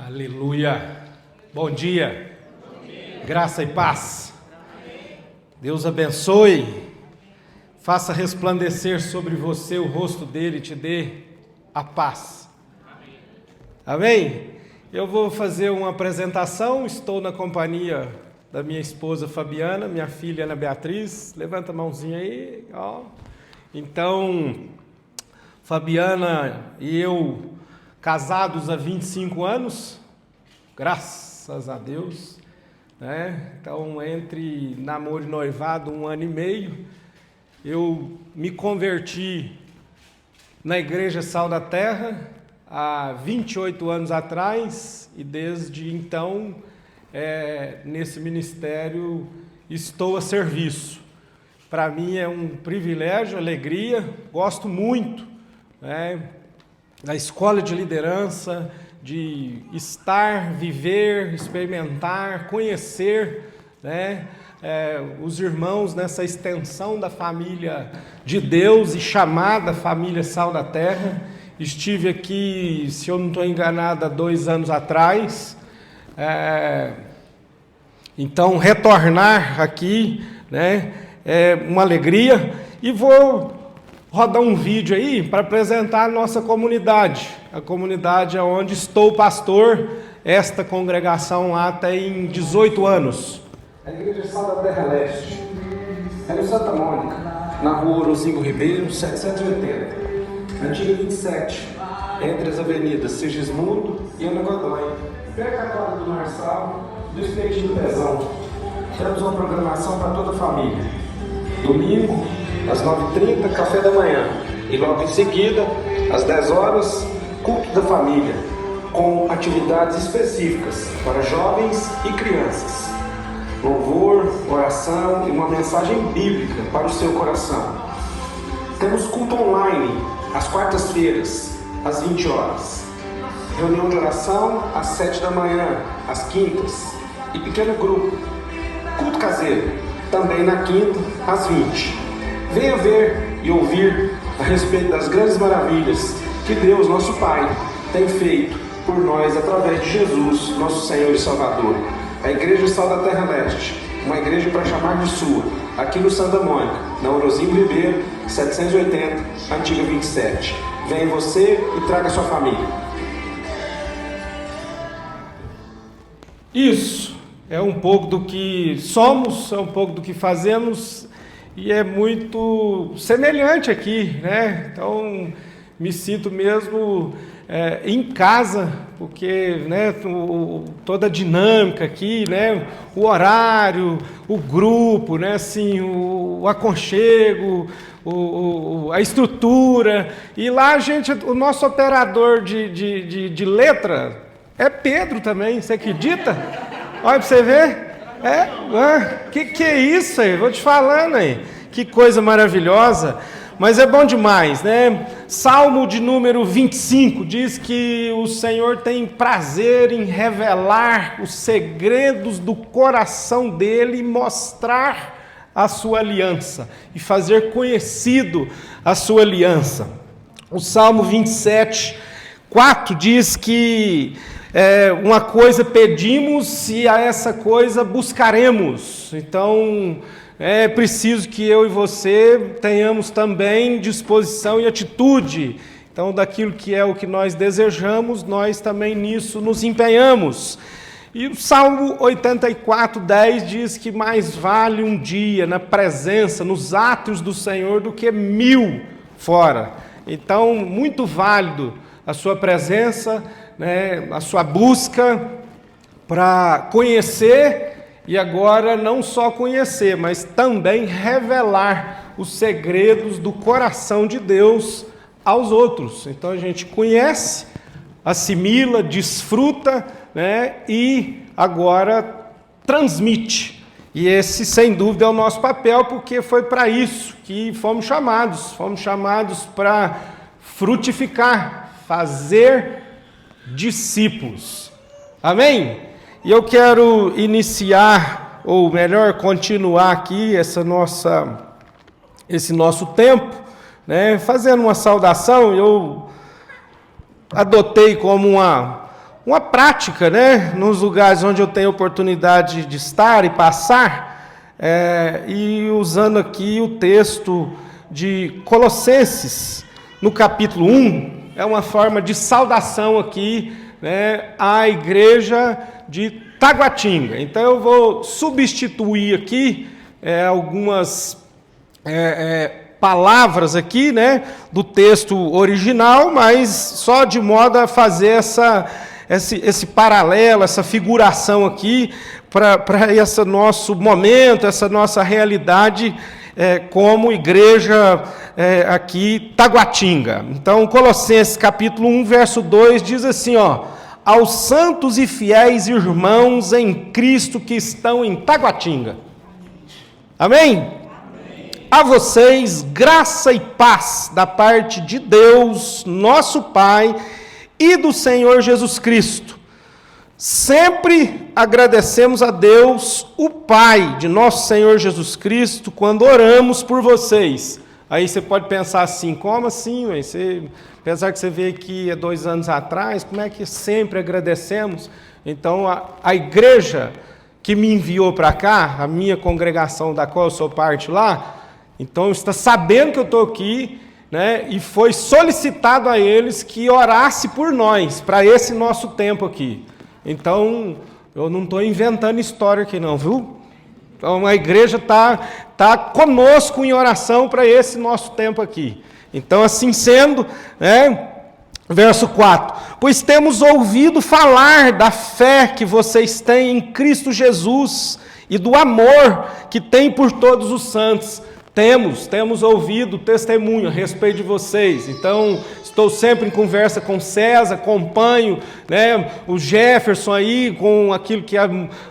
Aleluia. Bom dia. Graça e paz. Deus abençoe. Faça resplandecer sobre você o rosto dele e te dê a paz. Amém? Eu vou fazer uma apresentação. Estou na companhia da minha esposa Fabiana, minha filha Ana Beatriz. Levanta a mãozinha aí. Ó. Então, Fabiana e eu, casados há 25 anos, graças a Deus, né? Então, entre namoro e noivado, 1 ano e meio, eu me converti na Igreja Sal da Terra há 28 anos atrás e desde então, nesse ministério, estou a serviço. Para mim é um privilégio, alegria, gosto muito, né, da escola de liderança, de estar, viver, experimentar, conhecer, né, os irmãos nessa extensão da família de Deus e chamada família Sal da Terra. Estive aqui, se eu não estou enganado, há 2 anos atrás. Então, retornar aqui, né, é uma alegria. E vou rodar um vídeo aí para apresentar a nossa comunidade. A comunidade onde estou pastor, esta congregação lá tem 18 anos. A Igreja Sal da Terra Leste, é no Santa Mônica, na rua Orozinho Ribeiro, 780, antiga 27, entre as avenidas Sigismundo e Ana Godoy, perto da quadra do Marçal, do Espetinho do Pezão. Temos uma programação para toda a família. Domingo, às 9h30, café da manhã. E logo em seguida, às 10 horas, culto da família, com atividades específicas para jovens e crianças. Louvor, oração e uma mensagem bíblica para o seu coração. Temos culto online, às quartas-feiras, às 20 horas. Reunião de oração, às 7 da manhã, às quintas. E pequeno grupo. Culto caseiro, também na quinta, às 20. Venha ver e ouvir a respeito das grandes maravilhas que Deus, nosso Pai, tem feito por nós através de Jesus, nosso Senhor e Salvador. A Igreja Sal da Terra Leste, uma igreja para chamar de sua, aqui no Santa Mônica, na Orozinho Ribeiro, 780, antiga 27. Venha você e traga sua família. Isso é um pouco do que somos, é um pouco do que fazemos. E é muito semelhante aqui, né? Então, me sinto mesmo em casa, porque, né, toda a dinâmica aqui, né? O horário, o grupo, né? Assim, o aconchego, a estrutura. E lá, o nosso operador de letra é Pedro também, você acredita? Olha para você ver. Que é isso aí? Vou te falando aí. Que coisa maravilhosa. Mas é bom demais, né? Salmo de número 25 diz que o Senhor tem prazer em revelar os segredos do coração dele e mostrar a sua aliança e fazer conhecido a sua aliança. O Salmo 27:4 diz que uma coisa pedimos e a essa coisa buscaremos. Então, é preciso que eu e você tenhamos também disposição e atitude. Então, daquilo que é o que nós desejamos, nós também nisso nos empenhamos. E o Salmo 84:10 diz que mais vale um dia na presença, nos átrios do Senhor, do que 1000 fora. Então, muito válido a sua presença, né, a sua busca para conhecer e agora não só conhecer, mas também revelar os segredos do coração de Deus aos outros. Então a gente conhece, assimila, desfruta, né, e agora transmite. E esse, sem dúvida, é o nosso papel, porque foi para isso que fomos chamados para frutificar, fazer discípulos. Amém? E eu quero iniciar, ou melhor, continuar aqui esse nosso tempo, né, fazendo uma saudação. Eu adotei como uma prática, né, nos lugares onde eu tenho oportunidade de estar e passar, e usando aqui o texto de Colossenses, no capítulo 1, é uma forma de saudação aqui, né, à igreja de Taguatinga. Então eu vou substituir aqui algumas palavras aqui, né, do texto original, mas só de modo a fazer esse paralelo, essa figuração aqui para esse nosso momento, essa nossa realidade como igreja aqui Taguatinga. Então, Colossenses capítulo 1, verso 2 diz assim, aos santos e fiéis irmãos em Cristo que estão em Taguatinga. Amém? A vocês, graça e paz da parte de Deus, nosso Pai, e do Senhor Jesus Cristo. Sempre agradecemos a Deus, o Pai de nosso Senhor Jesus Cristo, quando oramos por vocês. Aí você pode pensar assim, como assim? Apesar que você veio aqui há 2 anos atrás, como é que sempre agradecemos? Então, a igreja que me enviou para cá, a minha congregação da qual eu sou parte lá, então está sabendo que eu estou aqui, né, e foi solicitado a eles que orasse por nós, para esse nosso tempo aqui. Então, eu não estou inventando história aqui não, viu? Então, a igreja está conosco em oração para esse nosso tempo aqui. Então, assim sendo, né, verso 4, pois temos ouvido falar da fé que vocês têm em Cristo Jesus e do amor que tem por todos os santos. Temos ouvido testemunho a respeito de vocês. Então, estou sempre em conversa com César, acompanho, né, o Jefferson aí, com aquilo que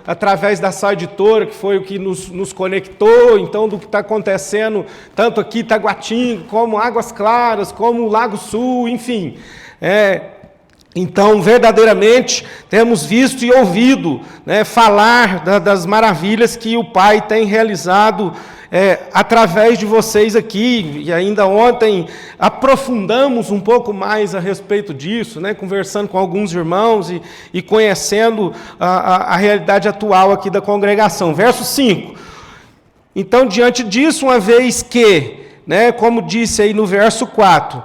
através da Sal Editora, que foi o que nos conectou, então, do que está acontecendo, tanto aqui em Taguatinga, como Águas Claras, como Lago Sul, enfim. Então, verdadeiramente, temos visto e ouvido, né, falar das maravilhas que o Pai tem realizado através de vocês aqui, e ainda ontem aprofundamos um pouco mais a respeito disso, né, conversando com alguns irmãos e conhecendo a realidade atual aqui da congregação. Verso 5. Então, diante disso, uma vez que, né, como disse aí no verso 4,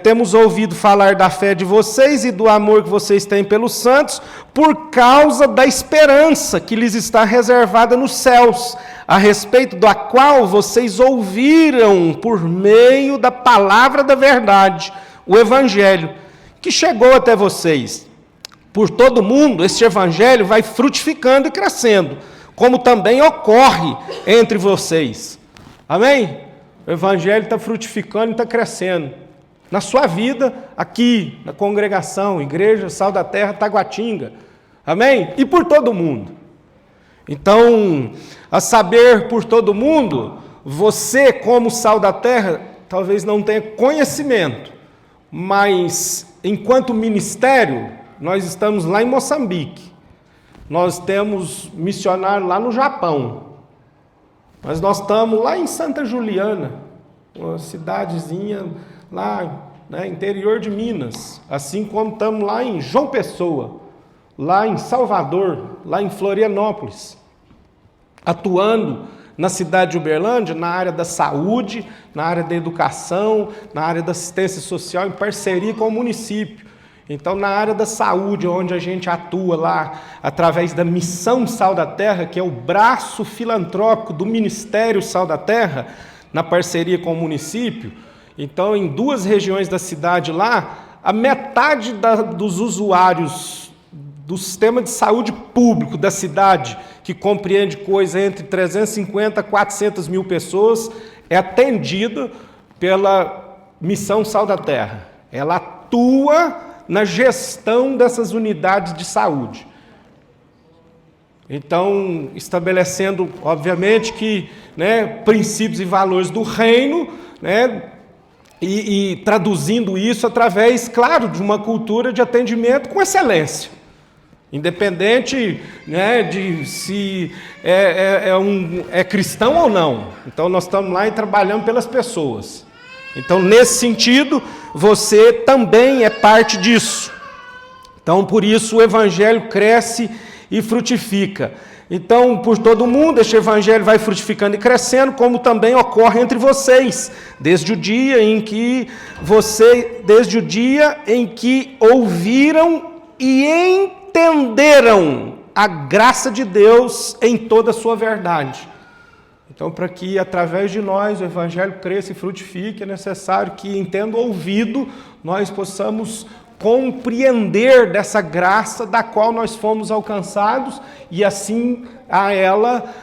temos ouvido falar da fé de vocês e do amor que vocês têm pelos santos, por causa da esperança que lhes está reservada nos céus, a respeito da qual vocês ouviram por meio da palavra da verdade, o evangelho, que chegou até vocês. Por todo mundo, este evangelho vai frutificando e crescendo, como também ocorre entre vocês. Amém? O evangelho está frutificando e está crescendo. Na sua vida, aqui, na congregação, Igreja Sal da Terra, Taguatinga. Amém? E por todo mundo. Então, a saber por todo mundo, você como Sal da Terra, talvez não tenha conhecimento, mas enquanto ministério, nós estamos lá em Moçambique. Nós temos missionário lá no Japão. Mas nós estamos lá em Santa Juliana, uma cidadezinha lá, né, interior de Minas, assim como estamos lá em João Pessoa, lá em Salvador, lá em Florianópolis, atuando na cidade de Uberlândia, na área da saúde, na área da educação, na área da assistência social, em parceria com o município. Então, na área da saúde, onde a gente atua lá, através da Missão Sal da Terra, que é o braço filantrópico do Ministério Sal da Terra, na parceria com o município, então, em 2 regiões da cidade lá, a metade dos usuários do sistema de saúde público da cidade, que compreende coisa entre 350 a 400 mil pessoas, é atendida pela Missão Sal da Terra. Ela atua na gestão dessas unidades de saúde. Então, estabelecendo, obviamente, que, né, princípios e valores do reino, né, e traduzindo isso através, claro, de uma cultura de atendimento com excelência. Independente, né, de se é cristão ou não. Então, nós estamos lá e trabalhamos pelas pessoas. Então, nesse sentido, você também é parte disso. Então, por isso o evangelho cresce e frutifica. Então, por todo mundo, este evangelho vai frutificando e crescendo, como também ocorre entre vocês, desde o dia em que ouviram e entenderam a graça de Deus em toda a sua verdade. Então, para que através de nós o evangelho cresça e frutifique, é necessário que, tendo ouvido, nós possamos compreender dessa graça da qual nós fomos alcançados e assim a ela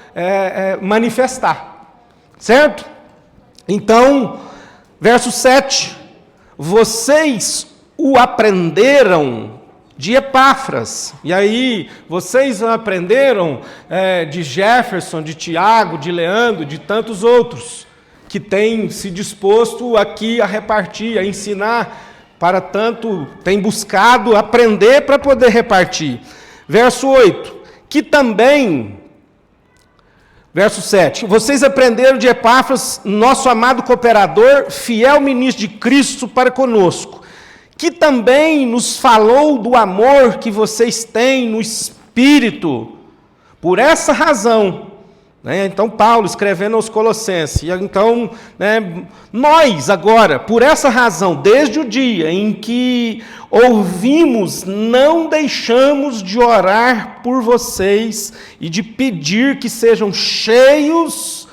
manifestar. Certo? Então, verso 7, vocês o aprenderam de Epáfras. E aí, vocês aprenderam de Jefferson, de Tiago, de Leandro, de tantos outros, que têm se disposto aqui a repartir, a ensinar, para tanto, têm buscado aprender para poder repartir. Verso 8, verso 7, vocês aprenderam de Epáfras, nosso amado cooperador, fiel ministro de Cristo para conosco, que também nos falou do amor que vocês têm no Espírito. Por essa razão, então Paulo escrevendo aos Colossenses, então nós agora, por essa razão, desde o dia em que ouvimos, não deixamos de orar por vocês e de pedir que sejam cheios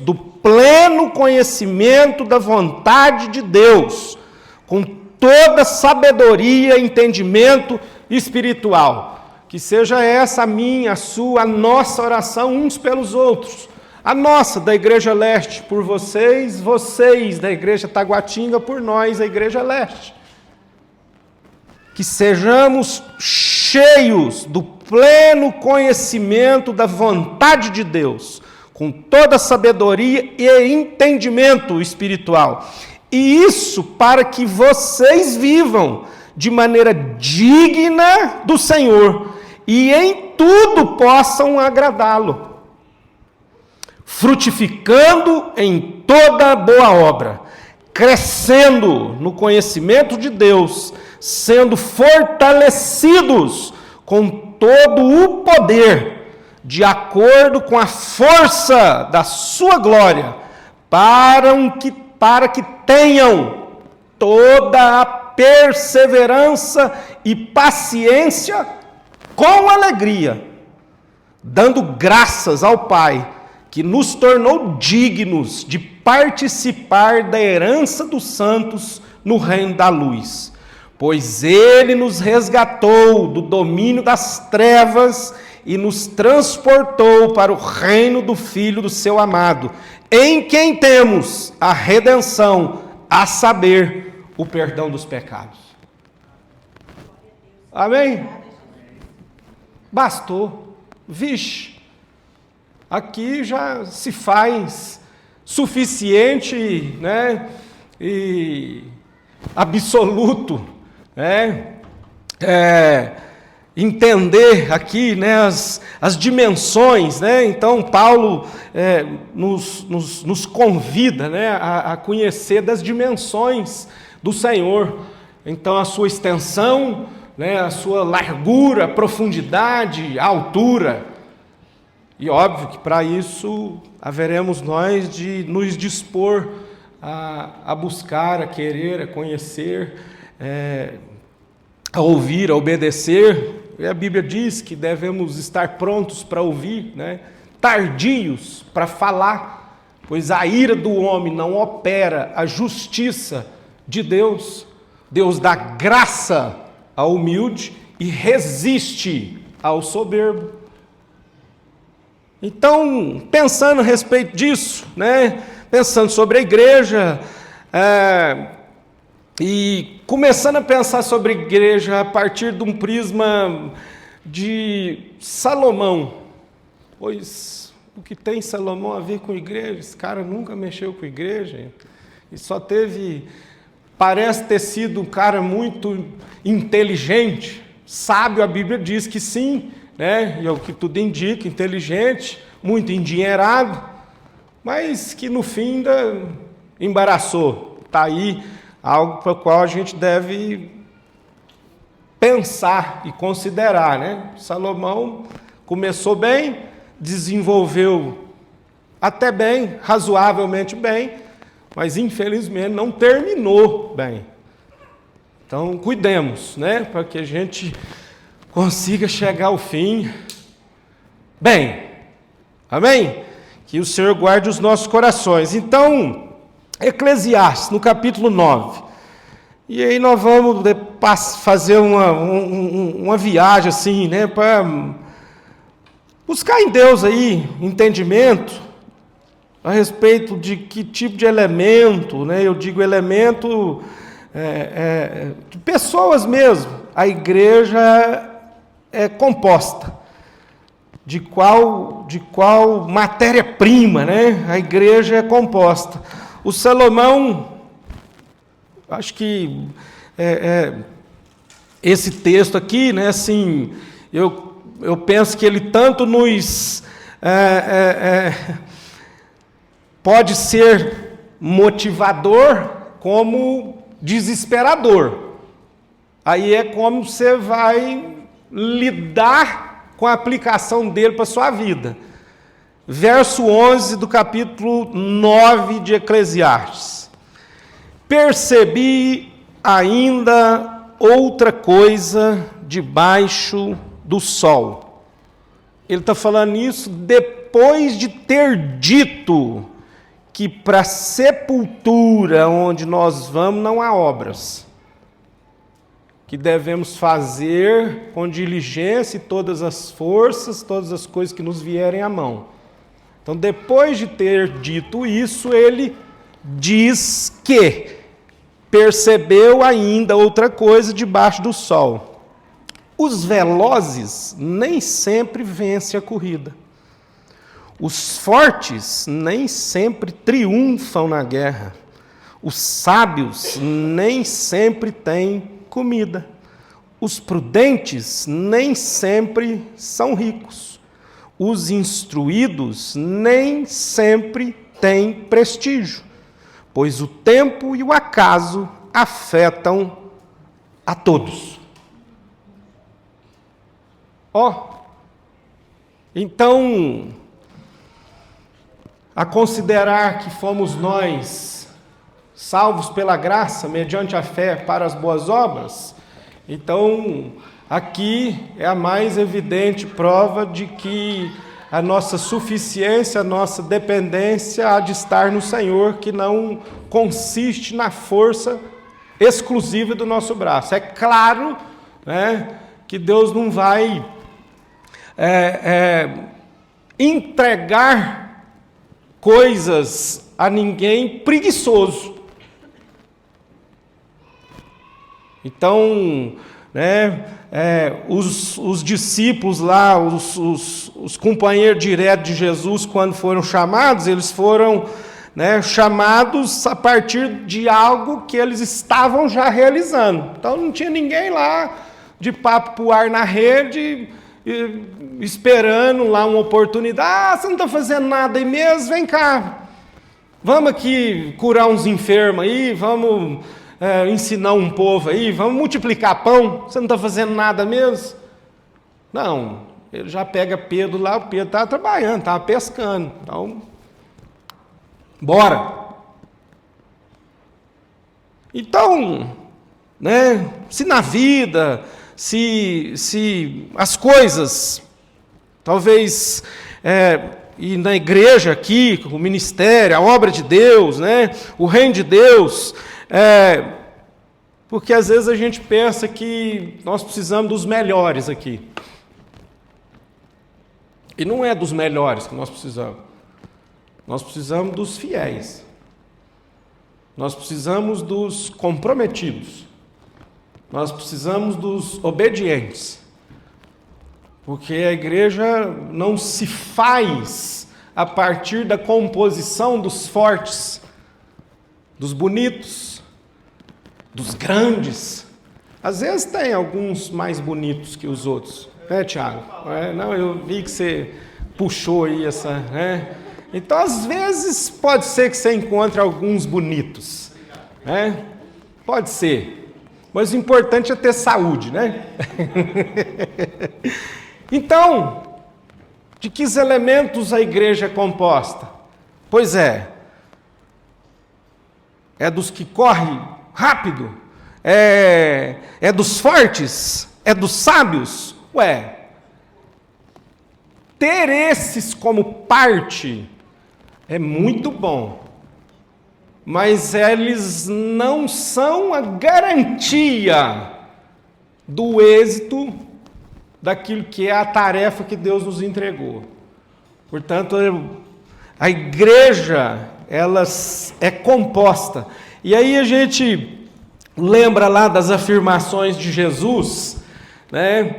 do pleno conhecimento da vontade de Deus, com toda sabedoria e entendimento espiritual. Que seja essa a minha, a sua, a nossa oração uns pelos outros. A nossa, da Igreja Leste, por vocês, vocês, da Igreja Taguatinga, por nós, a Igreja Leste. Que sejamos cheios do pleno conhecimento da vontade de Deus, com toda sabedoria e entendimento espiritual. E isso para que vocês vivam de maneira digna do Senhor e em tudo possam agradá-lo, frutificando em toda boa obra, crescendo no conhecimento de Deus, sendo fortalecidos com todo o poder, de acordo com a força da sua glória, para que tenham toda a perseverança e paciência com alegria, dando graças ao Pai, que nos tornou dignos de participar da herança dos santos no reino da luz. Pois Ele nos resgatou do domínio das trevas e nos transportou para o reino do Filho do seu amado, em quem temos a redenção, a saber, o perdão dos pecados. Amém? Bastou. Vixe, aqui já se faz suficiente, e absoluto, entender aqui, as dimensões, Então Paulo nos convida, a conhecer das dimensões do Senhor. Então a sua extensão, a sua largura, a profundidade, a altura. E óbvio que para isso haveremos nós de nos dispor a buscar, a querer, a conhecer, a ouvir, a obedecer. E a Bíblia diz que devemos estar prontos para ouvir, tardios para falar, pois a ira do homem não opera a justiça de Deus. Deus dá graça ao humilde e resiste ao soberbo. Então, pensando a respeito disso, pensando sobre a igreja, e começando a pensar sobre a igreja a partir de um prisma de Salomão, pois o que tem Salomão a ver com igreja? Esse cara nunca mexeu com igreja, e só parece ter sido um cara muito inteligente, sábio. A Bíblia diz que sim, e é o que tudo indica, inteligente, muito endinheirado, mas que no fim ainda embaraçou. Está aí algo para o qual a gente deve pensar e considerar, né? Salomão começou bem, desenvolveu até bem, razoavelmente bem, mas infelizmente não terminou bem. Então, cuidemos, né? Para que a gente consiga chegar ao fim bem. Amém? Que o Senhor guarde os nossos corações. Então, Eclesiastes, no capítulo 9. E aí nós vamos fazer uma viagem assim, né? Para buscar em Deus aí entendimento a respeito de que tipo de elemento, né? Eu digo elemento de pessoas mesmo. A igreja é composta. De qual matéria-prima, né? A igreja é composta. O Salomão, acho que esse texto aqui, né? Assim, eu penso que ele tanto nos pode ser motivador como desesperador. Aí é como você vai lidar com a aplicação dele para a sua vida. Verso 11 do capítulo 9 de Eclesiastes. Percebi ainda outra coisa debaixo do sol. Ele está falando isso depois de ter dito que para a sepultura onde nós vamos não há obras, que devemos fazer com diligência e todas as forças, todas as coisas que nos vierem à mão. Então, depois de ter dito isso, ele diz que percebeu ainda outra coisa debaixo do sol. Os velozes nem sempre vencem a corrida. Os fortes nem sempre triunfam na guerra. Os sábios nem sempre têm comida. Os prudentes nem sempre são ricos. Os instruídos nem sempre têm prestígio, pois o tempo e o acaso afetam a todos. Então, a considerar que fomos nós salvos pela graça, mediante a fé para as boas obras, então aqui é a mais evidente prova de que a nossa suficiência, a nossa dependência há de estar no Senhor, que não consiste na força exclusiva do nosso braço. É claro, né, que Deus não vai entregar coisas a ninguém preguiçoso. Então, né, os discípulos lá, os companheiros diretos de Jesus, quando foram chamados, eles foram, né, chamados a partir de algo que eles estavam já realizando. Então não tinha ninguém lá de papo pro ar na rede, esperando lá uma oportunidade. Você não está fazendo nada aí mesmo? Vem cá, vamos aqui curar uns enfermos aí, vamos ensinar um povo aí, vamos multiplicar pão. Você não está fazendo nada mesmo? Não, ele já pega Pedro lá, o Pedro estava trabalhando, estava pescando. Então, bora. Então, né, se na vida, se as coisas, talvez, e na igreja aqui, o ministério, a obra de Deus, né, o reino de Deus, porque às vezes a gente pensa que nós precisamos dos melhores aqui. E não é dos melhores que nós precisamos. Nós precisamos dos fiéis. Nós precisamos dos comprometidos. Nós precisamos dos obedientes. Porque a igreja não se faz a partir da composição dos fortes, dos bonitos, dos grandes. Às vezes tem alguns mais bonitos que os outros, né, Tiago? Não, eu vi que você puxou aí essa, né? Então, às vezes, pode ser que você encontre alguns bonitos, né? Pode ser. Mas o importante é ter saúde, né? Então, de que elementos a igreja é composta? Pois é dos que correm rápido, é dos fortes, é dos sábios. Ter esses como parte é muito bom, mas eles não são a garantia do êxito daquilo que é a tarefa que Deus nos entregou. Portanto, a igreja, ela é composta. E aí a gente lembra lá das afirmações de Jesus, né?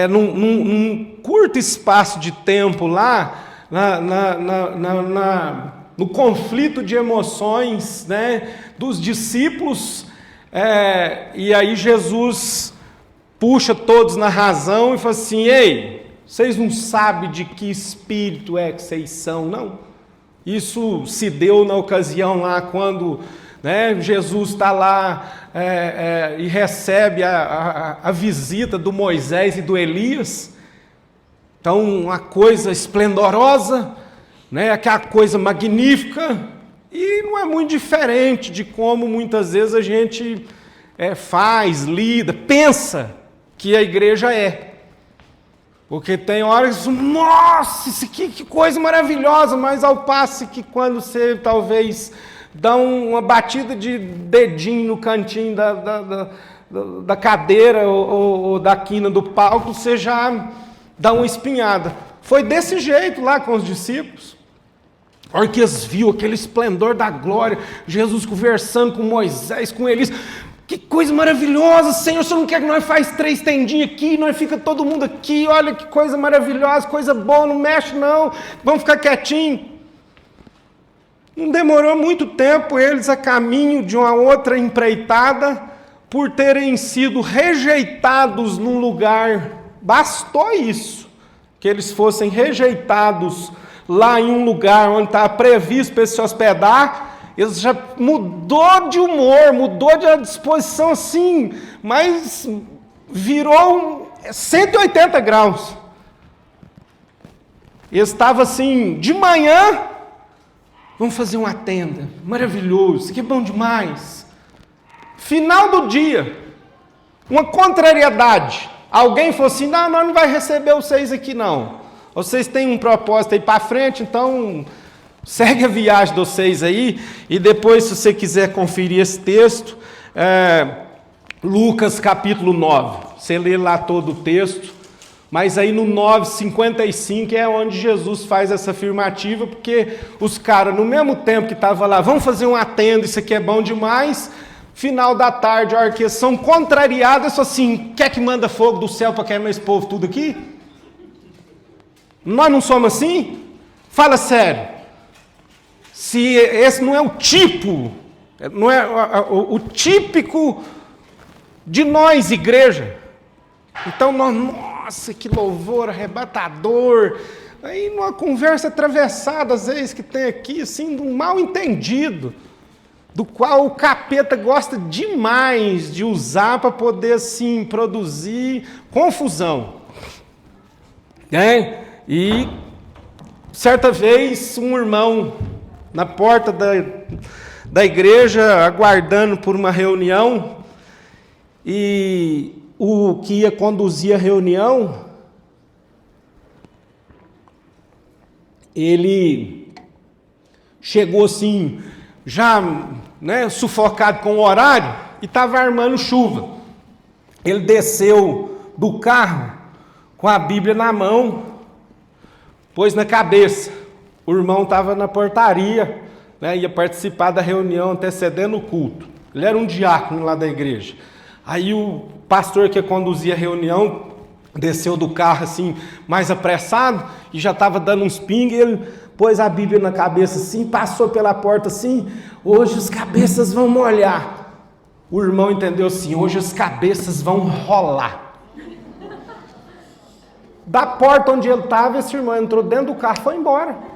Num curto espaço de tempo lá, no conflito de emoções, né, dos discípulos, e aí Jesus puxa todos na razão e fala assim: ei, vocês não sabem de que espírito é que vocês são, não? Isso se deu na ocasião lá quando, né, Jesus está lá e recebe a visita do Moisés e do Elias. Então, uma coisa esplendorosa, né, aquela coisa magnífica, e não é muito diferente de como muitas vezes a gente faz, lida, pensa que a igreja é. Porque tem horas que nossa, que coisa maravilhosa, mas ao passo que quando você talvez dá uma batida de dedinho no cantinho da cadeira ou da quina do palco, você já dá uma espinhada. Foi desse jeito lá com os discípulos. A hora que eles viram aquele esplendor da glória, Jesus conversando com Moisés, com Elias, que coisa maravilhosa, Senhor, você não quer que nós faz 3 tendinhas aqui, nós fica todo mundo aqui, olha que coisa maravilhosa, coisa boa, não mexe não, vamos ficar quietinho. Não demorou muito tempo eles a caminho de uma outra empreitada, por terem sido rejeitados num lugar, bastou isso, que eles fossem rejeitados lá em um lugar onde estava previsto para se hospedar. Eles já mudou de humor, mudou de disposição assim, mas virou 180 graus. Eles estavam assim, de manhã, vamos fazer uma tenda, maravilhoso, isso aqui é bom demais. Final do dia, uma contrariedade. Alguém falou assim: não, nós não vai receber vocês aqui não. Vocês têm um propósito aí para frente, então segue a viagem de vocês aí. E depois, se você quiser conferir esse texto, Lucas capítulo 9, você lê lá todo o texto, mas aí no 9:55 é onde Jesus faz essa afirmativa, porque os caras, no mesmo tempo que estavam lá, vamos fazer uma tenda, isso aqui é bom demais, final da tarde, a hora que eles são contrariados, assim: quer que manda fogo do céu para queimar esse povo tudo aqui? Nós não somos assim? Fala sério. Se esse não é o tipo, não é o típico de nós, igreja. Então, nossa, que louvor arrebatador. Aí, numa conversa atravessada, às vezes, que tem aqui, assim, de um mal entendido, do qual o capeta gosta demais de usar para poder, assim, produzir confusão. E, certa vez, um irmão, na porta da igreja, aguardando por uma reunião, e o que ia conduzir a reunião, ele chegou assim, já, né, sufocado com o horário, e estava armando chuva. Ele desceu do carro com a Bíblia na mão, pôs na cabeça. O irmão estava na portaria, né, ia participar da reunião antecedendo o culto. Ele era um diácono lá da igreja. Aí o pastor que conduzia a reunião desceu do carro assim, mais apressado, e já estava dando uns ping. Ele pôs a Bíblia na cabeça assim, passou pela porta assim: hoje as cabeças vão molhar. O irmão entendeu assim: hoje as cabeças vão rolar. Da porta onde ele estava, esse irmão entrou dentro do carro e foi embora.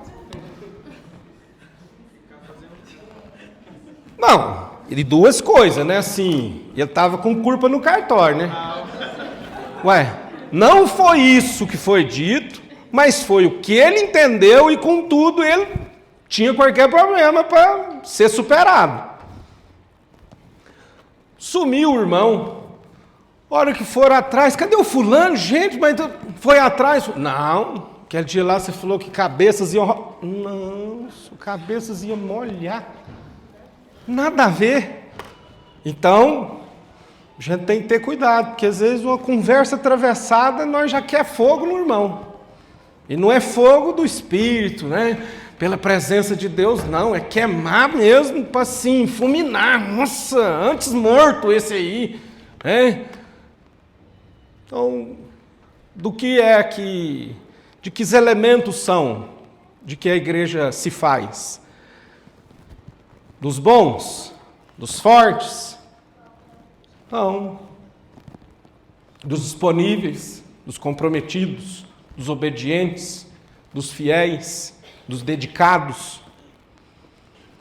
Não, E duas coisas, né? Assim, ele estava com culpa no cartório, né? Ué, não foi isso que foi dito, mas foi o que ele entendeu e, contudo, ele tinha qualquer problema para ser superado. Sumiu o irmão. Hora que foram atrás, cadê o fulano? Gente, mas foi atrás? Não, aquele dia lá você falou que cabeças iam... Não, cabeças iam molhar. Nada a ver. Então, a gente tem que ter cuidado, porque às vezes uma conversa atravessada, nós já quer fogo no irmão. E não é fogo do Espírito, né? Pela presença de Deus, não. É queimar mesmo, para assim, fulminar. Nossa, antes morto esse aí. Né? Então, do que é que... De que elementos são de que a igreja se faz? Dos bons? Dos fortes? Não. Dos disponíveis, dos comprometidos, dos obedientes, dos fiéis, dos dedicados.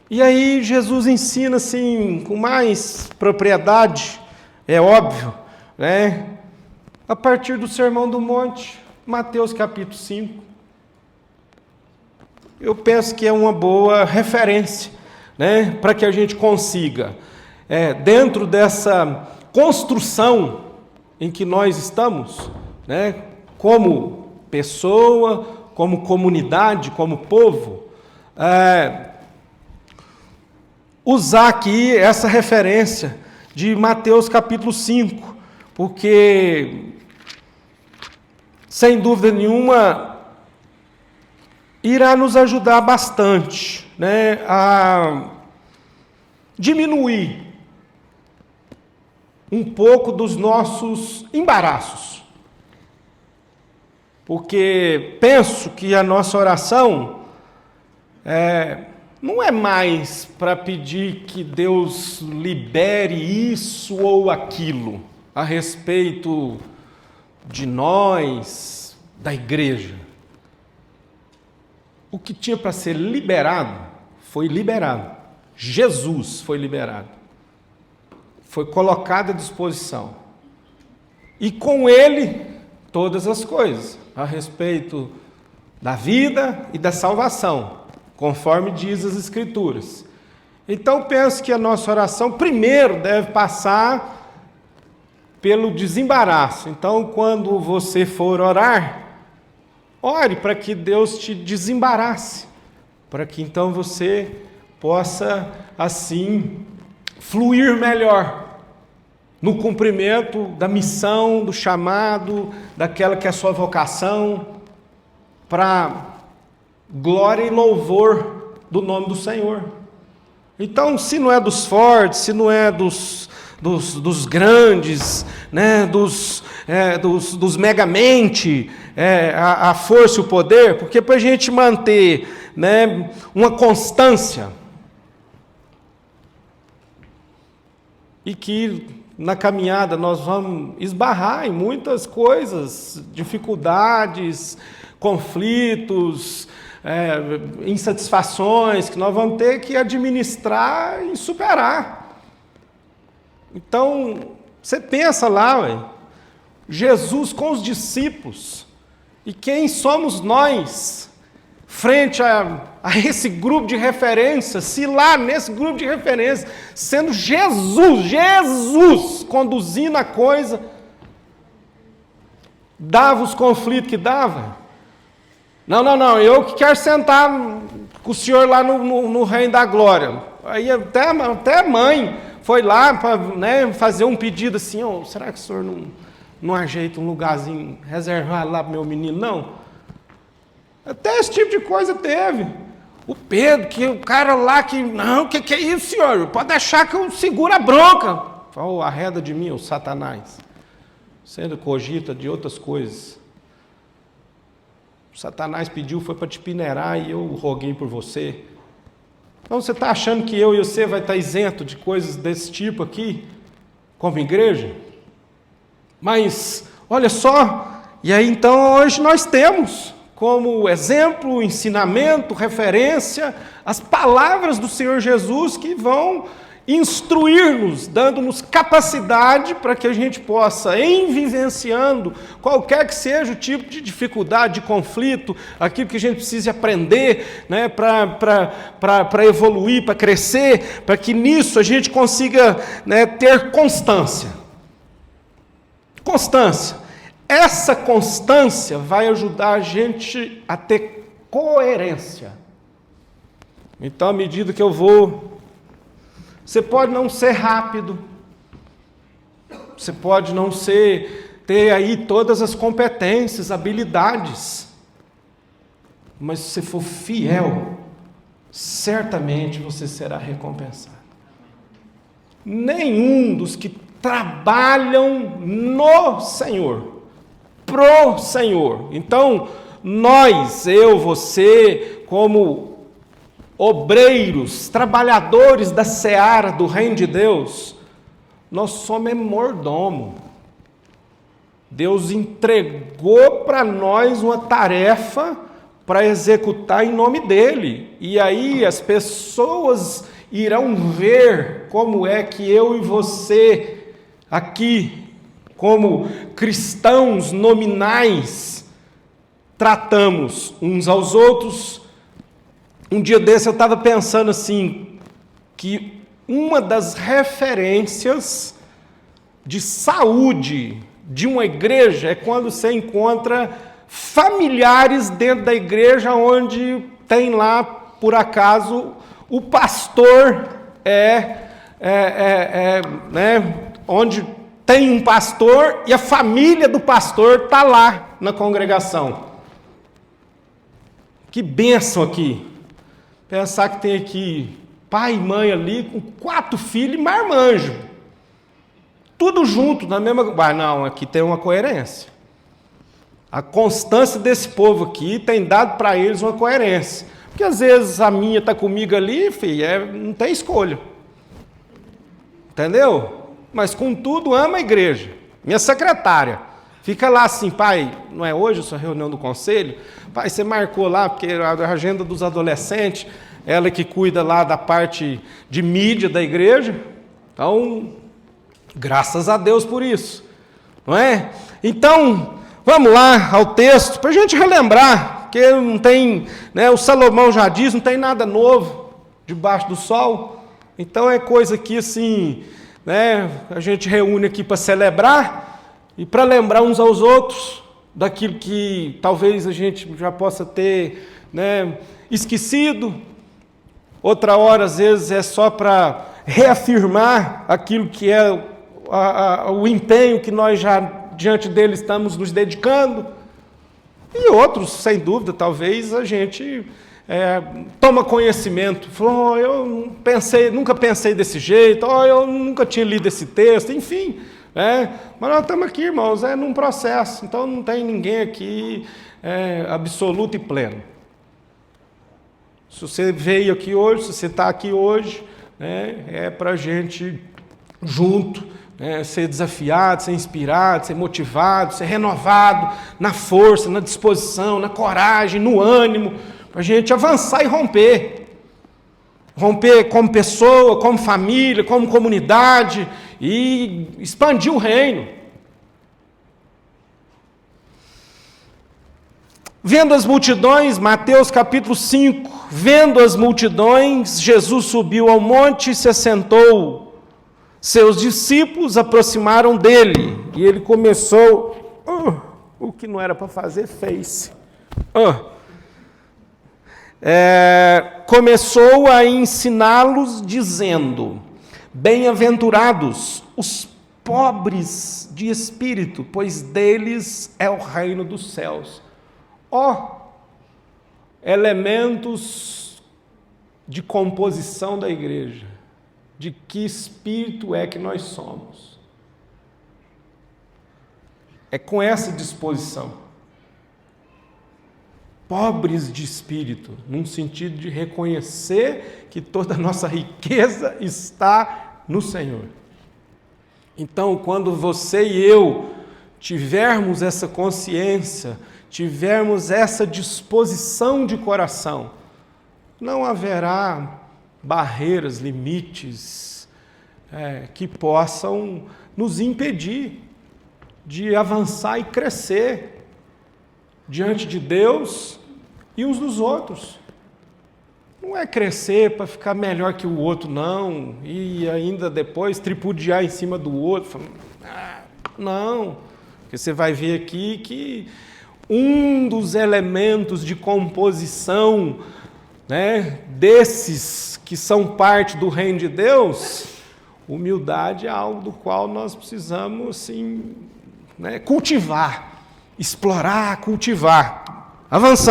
E aí Jesus ensina assim, com mais propriedade, é óbvio, né? A partir do Sermão do Monte, Mateus capítulo 5. Eu penso que é uma boa referência, né, para que a gente consiga, dentro dessa construção em que nós estamos, né, como pessoa, como comunidade, como povo, usar aqui essa referência de Mateus capítulo 5, porque, sem dúvida nenhuma, irá nos ajudar bastante, né, a diminuir um pouco dos nossos embaraços. Porque penso que a nossa oração não é mais para pedir que Deus libere isso ou aquilo a respeito de nós, da igreja. O que tinha para ser liberado, foi liberado. Jesus foi liberado. Foi colocado à disposição. E com ele, todas as coisas, a respeito da vida e da salvação, conforme diz as Escrituras. Então, penso que a nossa oração, primeiro, deve passar pelo desembaraço. Então, quando você for orar, ore para que Deus te desembarace, para que então você possa, assim, fluir melhor no cumprimento da missão, do chamado, daquela que é a sua vocação, para glória e louvor do nome do Senhor. Então, se não é dos fortes, se não é dos grandes, né, dos megamente, a força e o poder, porque para a gente manter, né, uma constância, e que na caminhada nós vamos esbarrar em muitas coisas, dificuldades, conflitos, insatisfações, que nós vamos ter que administrar e superar. Então, você pensa lá, Jesus com os discípulos, e quem somos nós, frente a esse grupo de referência, se lá nesse grupo de referência, sendo Jesus conduzindo a coisa, dava os conflitos que dava. Não, eu que quero sentar com o senhor lá no reino da glória. Aí até mãe foi lá para, né, fazer um pedido assim, será que o senhor não ajeita um lugarzinho reservado lá para o meu menino, não? Até esse tipo de coisa teve. O Pedro, que o cara lá que... Não, que é isso, senhor? Pode deixar que eu seguro a bronca. Falou, arreda de mim, o Satanás. Você cogita de outras coisas. O Satanás pediu, foi para te peneirar e eu roguei por você. Então você está achando que eu e você vai estar isento de coisas desse tipo aqui, como igreja? Mas, olha só, e aí então hoje nós temos como exemplo, ensinamento, referência, as palavras do Senhor Jesus que vão instruir-nos, dando-nos capacidade para que a gente possa, em vivenciando qualquer que seja o tipo de dificuldade, de conflito, aquilo que a gente precisa aprender, né, para evoluir, para crescer, para que nisso a gente consiga, né, ter constância. Constância. Essa constância vai ajudar a gente a ter coerência. Então, à medida que eu vou, você pode não ser rápido, você pode não ter aí todas as competências, habilidades, mas se você for fiel, certamente você será recompensado. Nenhum dos que trabalham no Senhor, pro Senhor. Então, nós, eu, você, como obreiros, trabalhadores da seara do reino de Deus, nós somos mordomo. Deus entregou para nós uma tarefa para executar em nome dele. E aí as pessoas irão ver como é que eu e você, aqui, como cristãos nominais, tratamos uns aos outros. Um dia desse eu estava pensando assim, que uma das referências de saúde de uma igreja é quando você encontra familiares dentro da igreja onde tem lá, por acaso, o pastor né, onde tem um pastor e a família do pastor está lá na congregação. Que bênção aqui. Pensar que tem aqui pai e mãe ali com 4 filhos e marmanjo. Tudo junto, na mesma... Ah, não, aqui tem uma coerência. A constância desse povo aqui tem dado para eles uma coerência. Porque às vezes a minha está comigo ali, filho, não tem escolha. Entendeu? Mas contudo ama a igreja. Minha secretária fica lá assim, pai, não é hoje a sua reunião do conselho? Pai, você marcou lá, porque a agenda dos adolescentes, ela que cuida lá da parte de mídia da igreja. Então, graças a Deus por isso. Não é? Então, vamos lá ao texto, para a gente relembrar, porque não tem, né, o Salomão já diz, não tem nada novo debaixo do sol. Então é coisa que assim, né, a gente reúne aqui para celebrar e para lembrar uns aos outros daquilo que talvez a gente já possa ter, né, esquecido. Outra hora, às vezes, é só para reafirmar aquilo que é o empenho que nós já diante dele estamos nos dedicando. E outros, sem dúvida, talvez a gente toma conhecimento. Falou, eu nunca pensei desse jeito, eu nunca tinha lido esse texto, enfim. Mas nós estamos aqui, irmãos, num processo, então não tem ninguém aqui absoluto e pleno. Se você veio aqui hoje, se você está aqui hoje, né, é para a gente, junto, ser desafiado, ser inspirado, ser motivado, ser renovado na força, na disposição, na coragem, no ânimo, para a gente avançar e romper. Romper como pessoa, como família, como comunidade e expandir o reino. Vendo as multidões, Mateus capítulo 5, vendo as multidões, Jesus subiu ao monte e se assentou. Seus discípulos aproximaram dele e ele começou, o que não era para fazer, fez. Começou a ensiná-los dizendo, bem-aventurados os pobres de espírito, pois deles é o reino dos céus. Elementos de composição da igreja, de que espírito é que nós somos. É com essa disposição. Pobres de espírito, num sentido de reconhecer que toda a nossa riqueza está no Senhor. Então, quando você e eu tivermos essa consciência, tivermos essa disposição de coração, não haverá barreiras, limites, que possam nos impedir de avançar e crescer diante de Deus e uns dos outros. Não é crescer para ficar melhor que o outro, não, e ainda depois tripudiar em cima do outro. Não, porque você vai ver aqui que um dos elementos de composição, né, desses que são parte do reino de Deus, humildade é algo do qual nós precisamos assim, né, cultivar, explorar, cultivar, avançar.